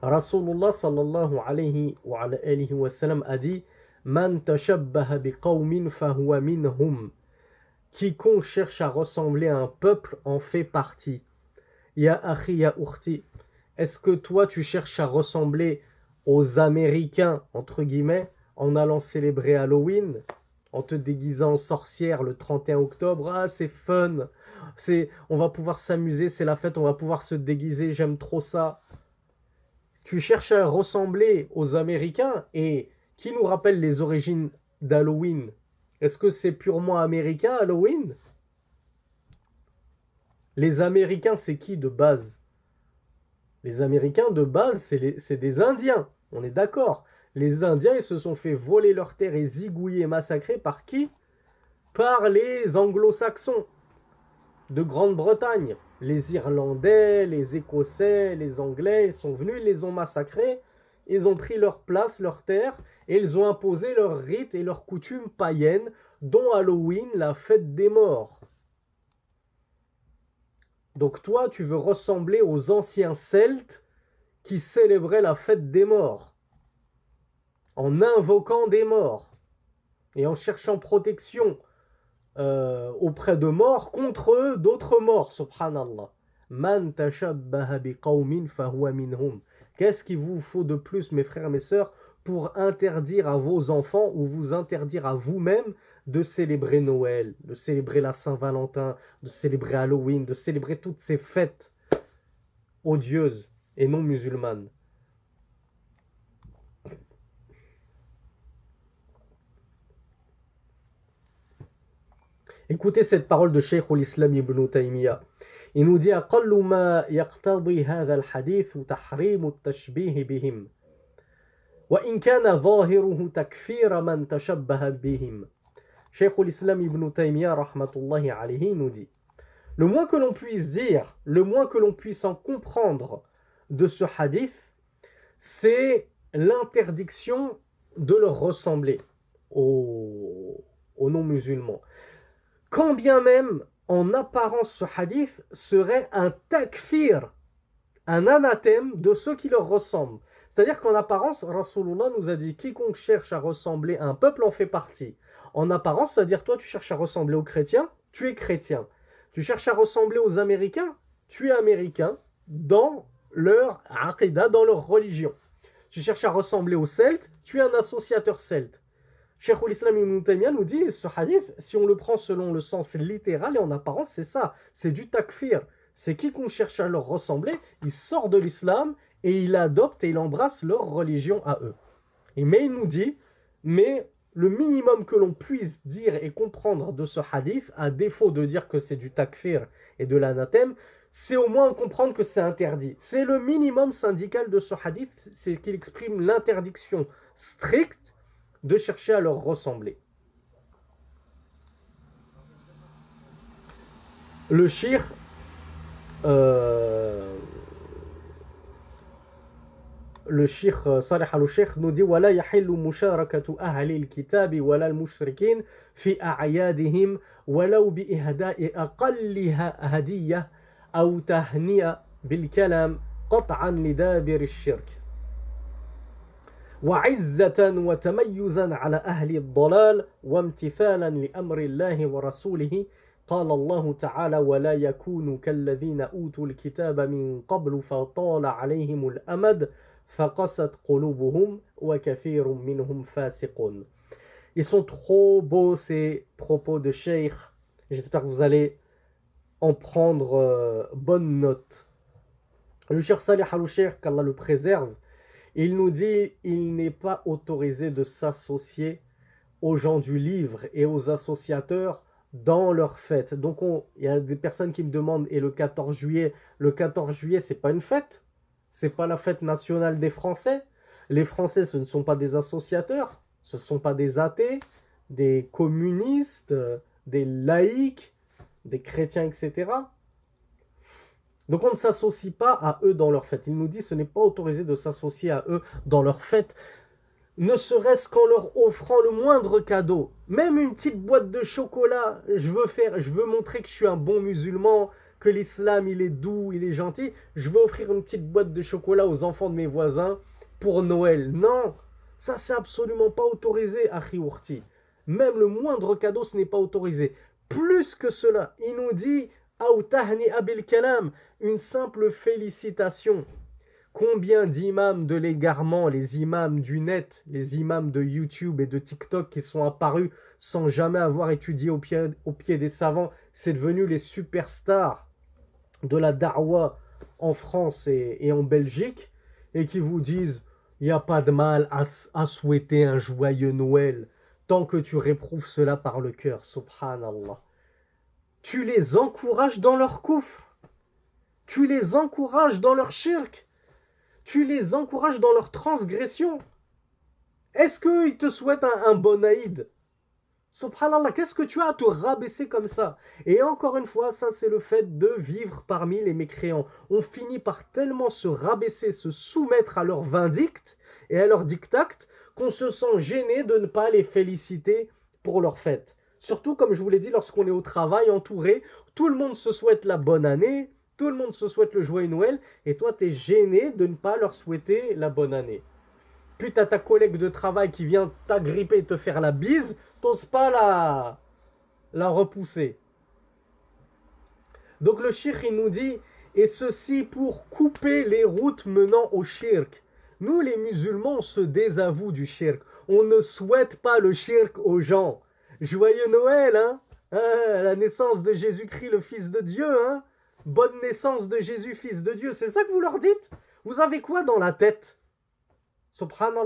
Rasulullah sallallahu alayhi wa sallam a dit Man tashabbaha biqawmin fahuwa minhum. Quiconque cherche à ressembler à un peuple en fait partie. Ya akhi, ya ukhti. Est-ce que toi tu cherches à ressembler aux Américains, entre guillemets, en allant célébrer Halloween, en te déguisant en sorcière le 31 octobre? Ah, c'est fun, on va pouvoir s'amuser, c'est la fête, on va pouvoir se déguiser, j'aime trop ça. Tu cherches à ressembler aux Américains, et qui nous rappelle les origines d'Halloween? Est-ce que c'est purement américain, Halloween? Les Américains, c'est qui de base? Les Américains, de base, c'est des Indiens. On est d'accord. Les Indiens, ils se sont fait voler leurs terres et zigouiller et massacrer par qui? Par les Anglo-Saxons de Grande-Bretagne. Les Irlandais, les Écossais, les Anglais, ils sont venus, ils les ont massacrés. Ils ont pris leur place, leurs terres, et ils ont imposé leurs rites et leurs coutumes païennes, dont Halloween, la fête des morts. Donc toi, tu veux ressembler aux anciens Celtes qui célébraient la fête des morts, en invoquant des morts et en cherchant protection auprès de morts contre eux d'autres morts, subhanallah. Man tashabbaha biqawmin fahuwa minhum. Qu'est-ce qu'il vous faut de plus, mes frères et mes sœurs, pour interdire à vos enfants ou vous interdire à vous-même de célébrer Noël, de célébrer la Saint-Valentin, de célébrer Halloween, de célébrer toutes ces fêtes odieuses et non musulmanes? Écoutez cette parole de Cheikh al-Islam ibn Taymiyyah. Il nous dit أقل ما يقتضي هذا الحديث تحريم التشبيه بهم وإن كان ظاهره تكفير من تشبه بهم. Cheikh al-Islam ibn Taymiyyah rahmatullahi alayhi nous dit: le moins que l'on puisse dire, le moins que l'on puisse en comprendre de ce hadith, c'est l'interdiction de leur ressembler aux non-musulmans. Quand bien même, en apparence, ce hadith serait un takfir, un anathème de ceux qui leur ressemblent. C'est-à-dire qu'en apparence, Rasulullah nous a dit: quiconque cherche à ressembler à un peuple en fait partie. En apparence, c'est-à-dire toi, tu cherches à ressembler aux chrétiens, tu es chrétien. Tu cherches à ressembler aux Américains, tu es américain dans leur aqidah, dans leur religion. Tu cherches à ressembler aux Celtes, tu es un associateur celte. Cheikh al-Islam ibn Taymiyyah nous dit, ce hadith, si on le prend selon le sens littéral et en apparence, c'est ça, c'est du takfir. C'est quiconque cherche à leur ressembler, il sort de l'islam et il adopte et il embrasse leur religion à eux. Mais il nous dit, mais le minimum que l'on puisse dire et comprendre de ce hadith, à défaut de dire que c'est du takfir et de l'anathème, c'est au moins comprendre que c'est interdit. C'est le minimum syndical de ce hadith, c'est qu'il exprime l'interdiction stricte de chercher à leur ressembler. Le shir Salih al-Sheikh nous dit: ولا يحل مشاركة أهل الكتاب ولا المشركين في أعيادهم ولو بإهداء أقل هدية أو تهنئة بالكلام قطعا لدابر الشرك وعزة وتميزا على أهل الضلال وامتثالا لأمر الله ورسوله قال الله تعالى: ولا يكونوا كالذين أوتوا الكتاب من قبل فطال عليهم الأمد فقست قلوبهم وكثير منهم فاسقون. Ils sont trop beaux ces propos de Cheikh. J'espère que vous allez en prendre bonne note. Le Cheikh Salih al-Sheikh, qu'Allah le préserve, il nous dit: il n'est pas autorisé de s'associer aux gens du livre et aux associateurs dans leurs fêtes. Donc il y a des personnes qui me demandent: et le 14 juillet? Le 14 juillet, c'est pas une fête? C'est pas la fête nationale des Français? Les Français, ce ne sont pas des associateurs, ce ne sont pas des athées, des communistes, des laïcs, des chrétiens, etc. Donc on ne s'associe pas à eux dans leurs fêtes. Il nous dit: ce n'est pas autorisé de s'associer à eux dans leurs fêtes, ne serait-ce qu'en leur offrant le moindre cadeau. Même une petite boîte de chocolat, je veux montrer que je suis un bon musulman, que l'islam il est doux, il est gentil, je vais offrir une petite boîte de chocolat aux enfants de mes voisins pour Noël. Non, ça c'est absolument pas autorisé, Akhi Ourti. Même le moindre cadeau, ce n'est pas autorisé. Plus que cela, il nous dit Aoutahni abil kalam, une simple félicitation. Combien d'imams de l'égarement, les imams du net, les imams de YouTube et de TikTok qui sont apparus sans jamais avoir étudié au pied des savants, c'est devenu les superstars de la da'wa en France et en Belgique, et qui vous disent il n'y a pas de mal à souhaiter un joyeux Noël tant que tu réprouves cela par le cœur, subhanallah. Tu les encourages dans leur koufr, tu les encourages dans leur shirk, tu les encourages dans leur transgression. Est-ce qu'ils te souhaitent un bon Aïd? Subhanallah, qu'est-ce que tu as à te rabaisser comme ça? Et encore une fois, ça c'est le fait de vivre parmi les mécréants. On finit par tellement se rabaisser, se soumettre à leurs vindictes et à leurs dictates qu'on se sent gêné de ne pas les féliciter pour leur fête. Surtout, comme je vous l'ai dit, lorsqu'on est au travail, entouré, tout le monde se souhaite la bonne année, tout le monde se souhaite le joyeux Noël, et toi, tu es gêné de ne pas leur souhaiter la bonne année. Puis tu as ta collègue de travail qui vient t'agripper et te faire la bise, t'oses pas la repousser. Donc le shirk, il nous dit, et ceci pour couper les routes menant au shirk. Nous, les musulmans, on se désavoue du shirk. On ne souhaite pas le shirk aux gens. Joyeux Noël, hein, la naissance de Jésus-Christ, le Fils de Dieu, hein. Bonne naissance de Jésus, Fils de Dieu. C'est ça que vous leur dites? Vous avez quoi dans la tête? Subhanallah.